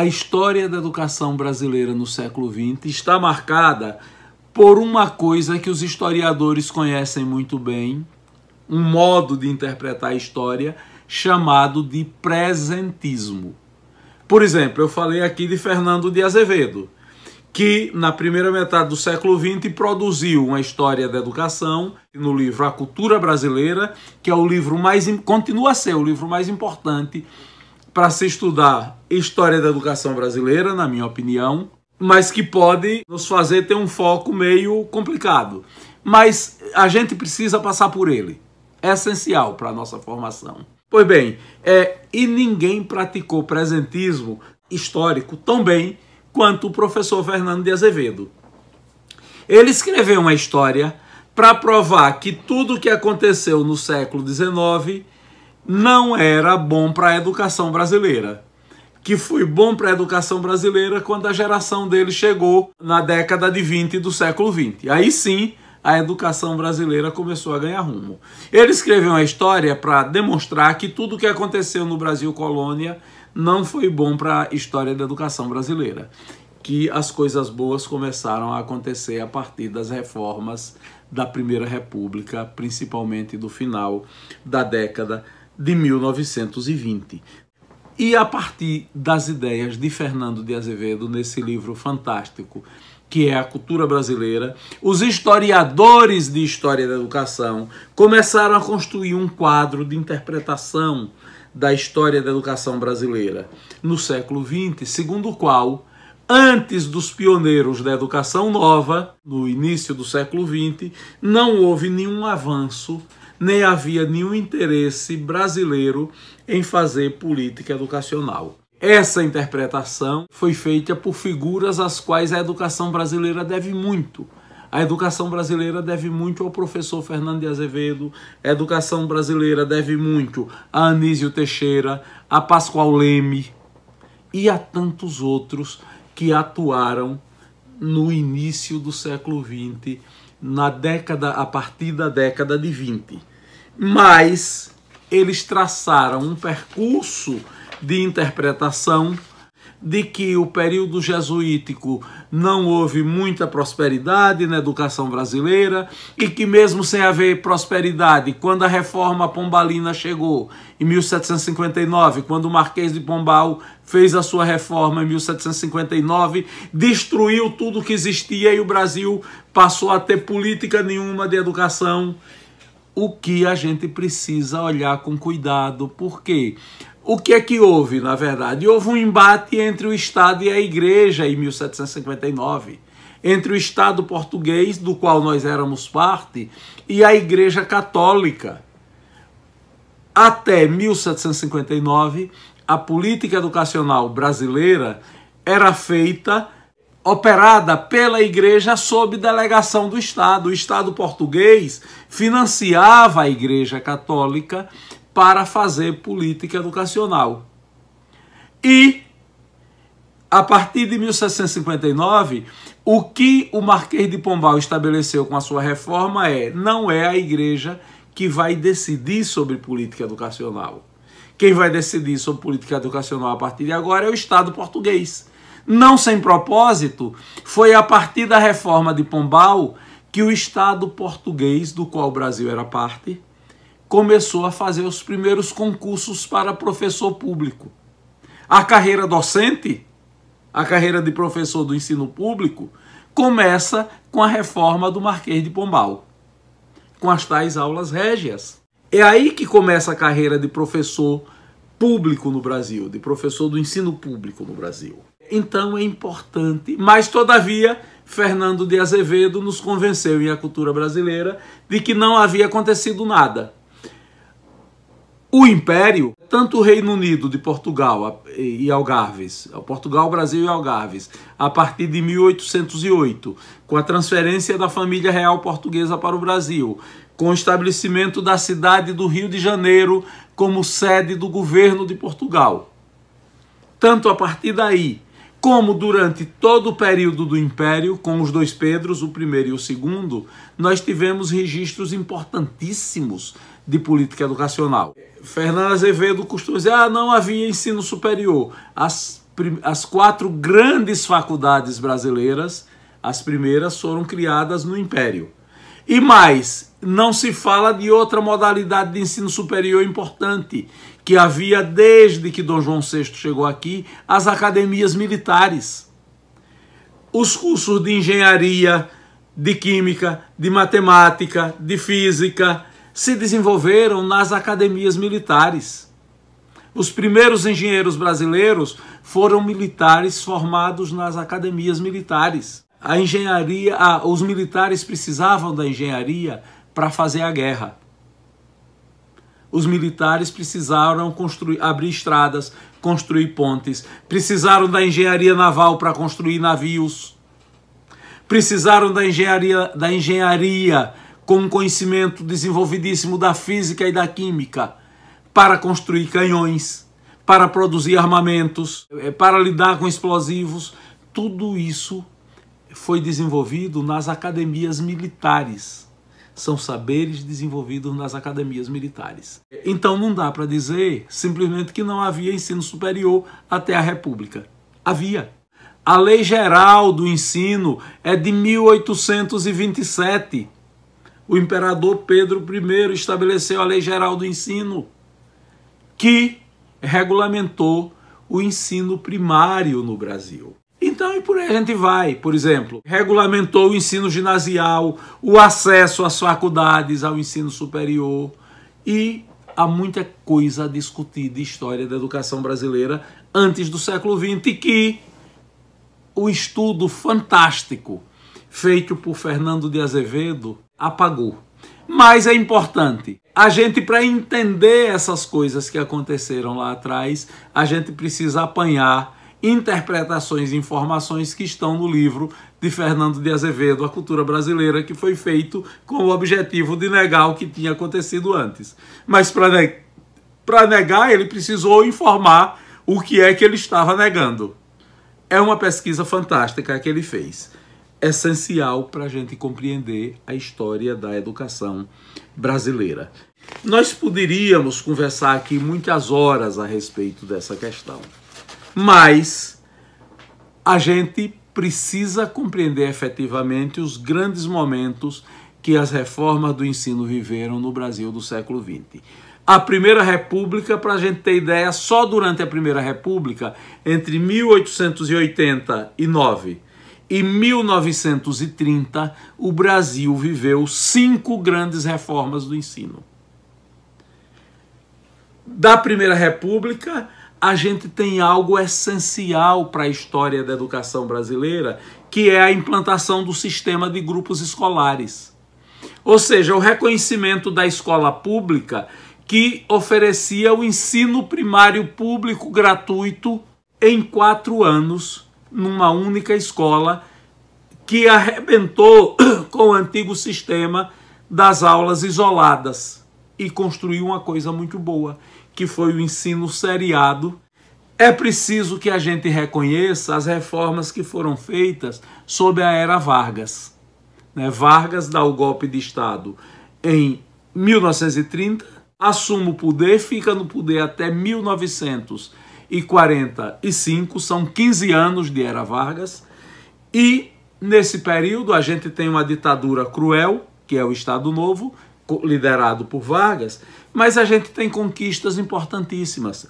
a história da educação brasileira no século XX está marcada por uma coisa que os historiadores conhecem muito bem, um modo de interpretar a história chamado de presentismo. Por exemplo, eu falei aqui de Fernando de Azevedo, que na primeira metade do século XX produziu uma história da educação no livro A Cultura Brasileira, que é o livro continua a ser o livro mais importante para se estudar história da educação brasileira, na minha opinião, mas que pode nos fazer ter um foco meio complicado. Mas a gente precisa passar por ele. É essencial para a nossa formação. Pois bem, e ninguém praticou presentismo histórico tão bem quanto o professor Fernando de Azevedo. Ele escreveu uma história para provar que tudo o que aconteceu no século XIX não era bom para a educação brasileira. Que foi bom para a educação brasileira quando a geração dele chegou na década de 20 do século XX. Aí sim, a educação brasileira começou a ganhar rumo. Ele escreveu uma história para demonstrar que tudo o que aconteceu no Brasil colônia não foi bom para a história da educação brasileira, que as coisas boas começaram a acontecer a partir das reformas da Primeira República, principalmente do final da década de 1920. E a partir das ideias de Fernando de Azevedo, nesse livro fantástico, que é A Cultura Brasileira, os historiadores de história da educação começaram a construir um quadro de interpretação da história da educação brasileira no século XX, segundo o qual, antes dos pioneiros da educação nova, no início do século XX, não houve nenhum avanço, nem havia nenhum interesse brasileiro em fazer política educacional. Essa interpretação foi feita por figuras às quais a educação brasileira deve muito. A educação brasileira deve muito ao professor Fernando de Azevedo, a educação brasileira deve muito a Anísio Teixeira, a Pascoal Leme e a tantos outros que atuaram no início do século XX, a partir da década de 20. Mas eles traçaram um percurso de interpretação de que o período jesuítico não houve muita prosperidade na educação brasileira e que mesmo sem haver prosperidade, quando a reforma pombalina chegou em 1759, quando o Marquês de Pombal fez a sua reforma em 1759, destruiu tudo que existia e o Brasil passou a ter política nenhuma de educação. O que a gente precisa olhar com cuidado, porque o que é que houve, na verdade? Houve um embate entre o Estado e a Igreja em 1759, entre o Estado português, do qual nós éramos parte, e a Igreja Católica. Até 1759, a política educacional brasileira era operada pela Igreja sob delegação do Estado. O Estado português financiava a Igreja Católica para fazer política educacional. E, a partir de 1759, o que o Marquês de Pombal estabeleceu com a sua reforma não é a Igreja que vai decidir sobre política educacional. Quem vai decidir sobre política educacional a partir de agora é o Estado português. Não sem propósito, foi a partir da reforma de Pombal que o Estado português, do qual o Brasil era parte, começou a fazer os primeiros concursos para professor público. A carreira docente, a carreira de professor do ensino público, começa com a reforma do Marquês de Pombal, com as tais aulas régias. É aí que começa a carreira de professor público no Brasil, de professor do ensino público no Brasil. Então é importante, mas todavia Fernando de Azevedo nos convenceu em A Cultura Brasileira de que não havia acontecido nada. O Império, tanto o Reino Unido de Portugal e Algarves, Portugal, Brasil e Algarves, a partir de 1808, com a transferência da família real portuguesa para o Brasil, com o estabelecimento da cidade do Rio de Janeiro como sede do governo de Portugal. Tanto a partir daí, como durante todo o período do Império, com os dois Pedros, o primeiro e o segundo, nós tivemos registros importantíssimos de política educacional. Fernando Azevedo costuma dizer, não havia ensino superior. As as 4 grandes faculdades brasileiras, as primeiras foram criadas no Império. E mais, não se fala de outra modalidade de ensino superior importante, que havia desde que Dom João VI chegou aqui, as academias militares. Os cursos de engenharia, de química, de matemática, de física, se desenvolveram nas academias militares. Os primeiros engenheiros brasileiros foram militares formados nas academias militares. A engenharia, os militares precisavam da engenharia para fazer a guerra. Os militares precisaram abrir estradas, construir pontes, precisaram da engenharia naval para construir navios, precisaram da engenharia com um conhecimento desenvolvidíssimo da física e da química para construir canhões, para produzir armamentos, para lidar com explosivos. Tudo isso foi desenvolvido nas academias militares. São saberes desenvolvidos nas academias militares. Então não dá para dizer simplesmente que não havia ensino superior até a República. Havia. A Lei Geral do Ensino é de 1827. O imperador Pedro I estabeleceu a Lei Geral do Ensino, que regulamentou o ensino primário no Brasil. Então, e por aí a gente vai. Por exemplo, regulamentou o ensino ginasial, o acesso às faculdades, ao ensino superior. E há muita coisa a discutir de história da educação brasileira antes do século XX, que o estudo fantástico feito por Fernando de Azevedo apagou. Mas é importante. A gente, para entender essas coisas que aconteceram lá atrás, a gente precisa apanhar interpretações e informações que estão no livro de Fernando de Azevedo, A Cultura Brasileira, que foi feito com o objetivo de negar o que tinha acontecido antes. Mas para negar, ele precisou informar o que é que ele estava negando. É uma pesquisa fantástica que ele fez, essencial para a gente compreender a história da educação brasileira. Nós poderíamos conversar aqui muitas horas a respeito dessa questão, mas a gente precisa compreender efetivamente os grandes momentos que as reformas do ensino viveram no Brasil do século XX. A Primeira República, para a gente ter ideia, só durante a Primeira República, entre 1889 e 1930, o Brasil viveu 5 grandes reformas do ensino. Da Primeira República, a gente tem algo essencial para a história da educação brasileira, que é a implantação do sistema de grupos escolares. Ou seja, o reconhecimento da escola pública que oferecia o ensino primário público gratuito em 4 anos, numa única escola, que arrebentou com o antigo sistema das aulas isoladas e construiu uma coisa muito boa, que foi o ensino seriado. É preciso que a gente reconheça as reformas que foram feitas sob a era Vargas. Vargas dá o golpe de Estado em 1930, assume o poder, fica no poder até 1945, são 15 anos de era Vargas, e nesse período a gente tem uma ditadura cruel, que é o Estado Novo, liderado por Vargas, mas a gente tem conquistas importantíssimas.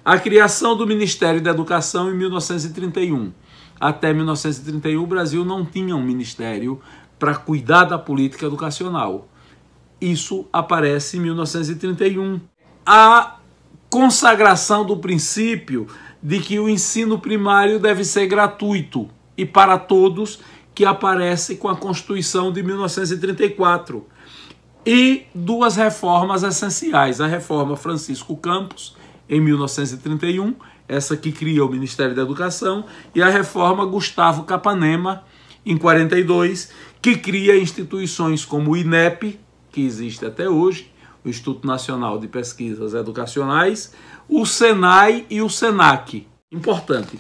A criação do Ministério da Educação em 1931. Até 1931 o Brasil não tinha um ministério para cuidar da política educacional. Isso aparece em 1931. A consagração do princípio de que o ensino primário deve ser gratuito e para todos, que aparece com a Constituição de 1934. E 2 reformas essenciais. A reforma Francisco Campos, em 1931, essa que cria o Ministério da Educação, e a reforma Gustavo Capanema, em 42, que cria instituições como o INEP, que existe até hoje, o Instituto Nacional de Pesquisas Educacionais, o SENAI e o SENAC. Importante.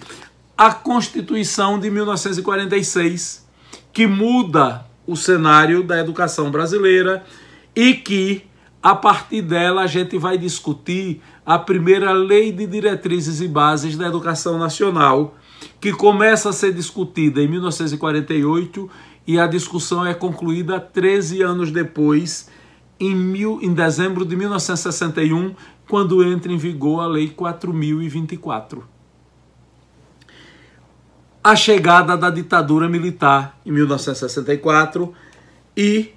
A Constituição de 1946, que muda o cenário da educação brasileira e que a partir dela a gente vai discutir a primeira Lei de Diretrizes e Bases da Educação Nacional, que começa a ser discutida em 1948 e a discussão é concluída 13 anos depois, em dezembro de 1961, quando entra em vigor a Lei 4.024. A chegada da ditadura militar em 1964 e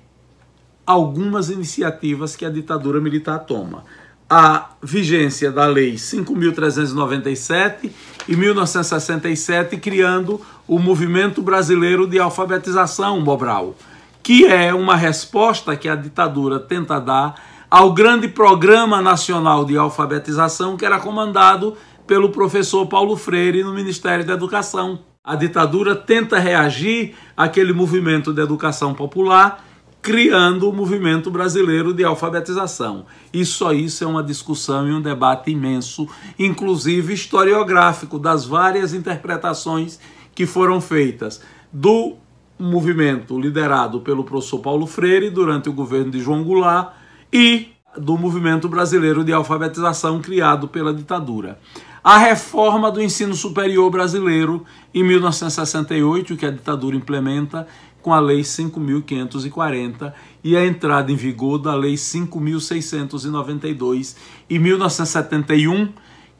algumas iniciativas que a ditadura militar toma. A vigência da Lei 5.397 em 1967, criando o Movimento Brasileiro de Alfabetização, Mobral, que é uma resposta que a ditadura tenta dar ao grande Programa Nacional de Alfabetização que era comandado pelo professor Paulo Freire no Ministério da Educação. A ditadura tenta reagir àquele movimento de educação popular, criando o Movimento Brasileiro de Alfabetização. E só isso é uma discussão e um debate imenso, inclusive historiográfico, das várias interpretações que foram feitas do movimento liderado pelo professor Paulo Freire durante o governo de João Goulart e do Movimento Brasileiro de Alfabetização criado pela ditadura. A reforma do ensino superior brasileiro em 1968, que a ditadura implementa com a Lei 5.540 e a entrada em vigor da Lei 5.692 em 1971,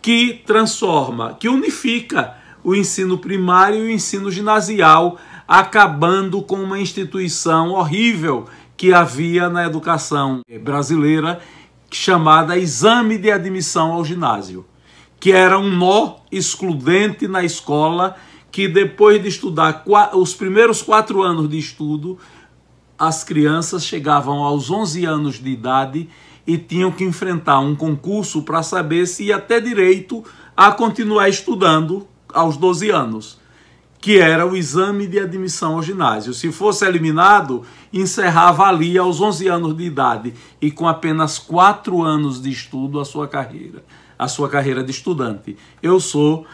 que transforma, que unifica o ensino primário e o ensino ginasial, acabando com uma instituição horrível que havia na educação brasileira, chamada Exame de Admissão ao Ginásio, que era um nó excludente na escola, que depois de estudar os primeiros 4 anos de estudo, as crianças chegavam aos 11 anos de idade e tinham que enfrentar um concurso para saber se ia ter direito a continuar estudando aos 12 anos, que era o exame de admissão ao ginásio. Se fosse eliminado, encerrava ali aos 11 anos de idade e com apenas 4 anos de estudo a sua carreira de estudante. Eu sou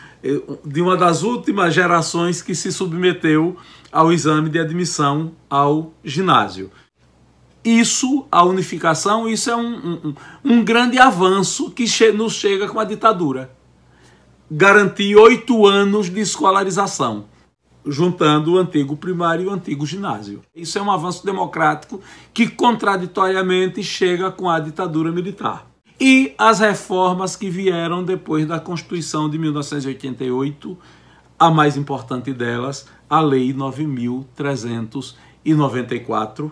de uma das últimas gerações que se submeteu ao exame de admissão ao ginásio. Isso, a unificação, isso é um grande avanço que nos chega com a ditadura. Garantir 8 anos de escolarização, juntando o antigo primário e o antigo ginásio. Isso é um avanço democrático que contraditoriamente chega com a ditadura militar. E as reformas que vieram depois da Constituição de 1988, a mais importante delas, a Lei 9.394,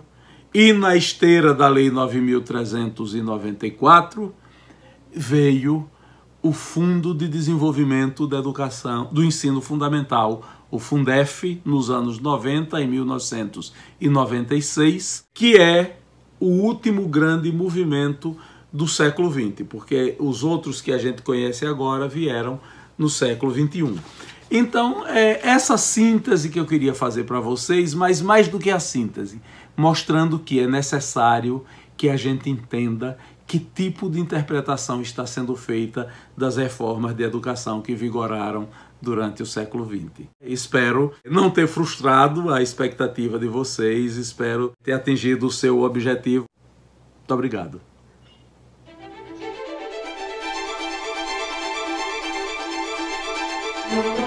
e na esteira da Lei 9.394 veio o Fundo de Desenvolvimento da Educação, do Ensino Fundamental, o Fundef, nos anos 90, em 1996, que é o último grande movimento do século XX, porque os outros que a gente conhece agora vieram no século XXI. Então, é essa síntese que eu queria fazer para vocês, mas mais do que a síntese, mostrando que é necessário que a gente entenda que tipo de interpretação está sendo feita das reformas de educação que vigoraram durante o século XX. Espero não ter frustrado a expectativa de vocês, espero ter atingido o seu objetivo. Muito obrigado. Thank you.